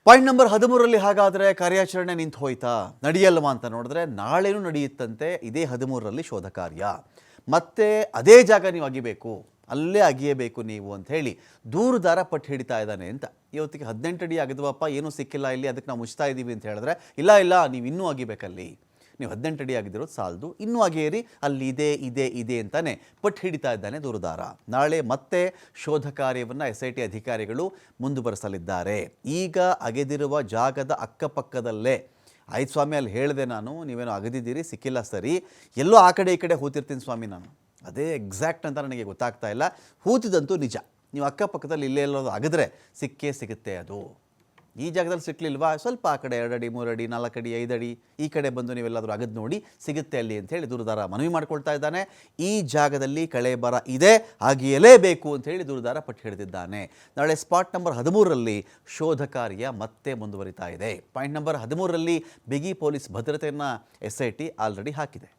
Point number 13ರಲ್ಲಿ ಹಾಗಾದರೆ ಕಾರ್ಯಾಚರಣೆ ನಿಂತು ಹೋಯ್ತಾ, ನಡೆಯಲ್ವಾ ಅಂತ ನೋಡಿದ್ರೆ ನಾಳೆನೂ ನಡೆಯುತ್ತಂತೆ ಇದೇ 13ರಲ್ಲಿ ಶೋಧ ಕಾರ್ಯ. ಮತ್ತೆ ಅದೇ ಜಾಗ ನೀವು ಅಗಿಬೇಕು, ಅಲ್ಲೇ ಅಗಿಯಬೇಕು ನೀವು ಅಂತ ಹೇಳಿ ದೂರುದಾರ ಪಟ್ಟು ಹಿಡಿತಾ ಇದ್ದಾನೆ ಅಂತ. ಇವತ್ತಿಗೆ 18 ಅಡಿ ಅಗದ್ವಪ್ಪ, ಏನೂ ಸಿಕ್ಕಿಲ್ಲ ಇಲ್ಲಿ, ಅದಕ್ಕೆ ನಾವು ಮುಚ್ತಾ ಇದ್ದೀವಿ ಅಂತ ಹೇಳಿದ್ರೆ ಇಲ್ಲ ನೀವು ಇನ್ನೂ ಅಗಿಬೇಕಲ್ಲಿ, ನೀವು 18 ಅಡಿ ಆಗಿದ್ದಿರೋದು ಸಾಲದು, ಇನ್ನೂ ಅಗೆಯರಿ, ಅಲ್ಲಿ ಇದೆ ಅಂತಾನೆ ಪಟ್ಟು ಹಿಡಿತಾ ಇದ್ದಾನೆ ದೂರುದಾರ. ನಾಳೆ ಮತ್ತೆ ಶೋಧ ಕಾರ್ಯವನ್ನು SIT ಅಧಿಕಾರಿಗಳು ಮುಂದುವರೆಸಲಿದ್ದಾರೆ. ಈಗ ಅಗೆದಿರುವ ಜಾಗದ ಅಕ್ಕಪಕ್ಕದಲ್ಲೇ, ಆಯ್ತು ಸ್ವಾಮಿ ಅಲ್ಲಿ ಹೇಳಿದೆ ನಾನು, ನೀವೇನೋ ಅಗದಿದ್ದೀರಿ ಸಿಕ್ಕಿಲ್ಲ ಸರಿ, ಎಲ್ಲೋ ಆ ಕಡೆ ಈ ಕಡೆ ಹೂತಿರ್ತೀನಿ ಸ್ವಾಮಿ ನಾನು, ಅದೇ ಎಕ್ಸಾಕ್ಟ್ ಅಂತ ನನಗೆ ಗೊತ್ತಾಗ್ತಾ ಇಲ್ಲ, ಹೂತಿದಂತೂ ನಿಜ. ನೀವು ಅಕ್ಕಪಕ್ಕದಲ್ಲಿ ಇಲ್ಲೇ ಎಲ್ಲೋದು ಅಗದ್ರೆ ಸಿಕ್ಕೇ ಸಿಗುತ್ತೆ ಅದು. ಈ ಜಾಗದಲ್ಲಿ ಸಿಕ್ಕಲಿಲ್ವಾ, ಸ್ವಲ್ಪ ಆ ಕಡೆ 2 ಅಡಿ 3 ಅಡಿ 4 ಅಡಿ 5 ಅಡಿ ಈ ಕಡೆ ಬಂದು ನೀವೆಲ್ಲಾದರೂ ಅಗದು ನೋಡಿ ಸಿಗುತ್ತೆ ಅಲ್ಲಿ ಅಂತೇಳಿ ದೂರುದಾರ ಮನವಿ ಮಾಡ್ಕೊಳ್ತಾ ಇದ್ದಾನೆ. ಈ ಜಾಗದಲ್ಲಿ ಕಳೆ ಬರ ಇದೆ, ಅಗಿಯಲೇಬೇಕು ಅಂಥೇಳಿ ದೂರುದಾರ ಪಟ್ಟು ಹಿಡಿದಿದ್ದಾನೆ. ನಾಳೆ ಸ್ಪಾಟ್ ನಂಬರ್ 13ರಲ್ಲಿ ಶೋಧ ಕಾರ್ಯ ಮತ್ತೆ ಮುಂದುವರಿತಾ ಇದೆ. ಪಾಯಿಂಟ್ ನಂಬರ್ 13ರಲ್ಲಿ ಬಿಗಿ ಪೊಲೀಸ್ ಭದ್ರತೆಯನ್ನು SIT ಆಲ್ರೆಡಿ ಹಾಕಿದೆ.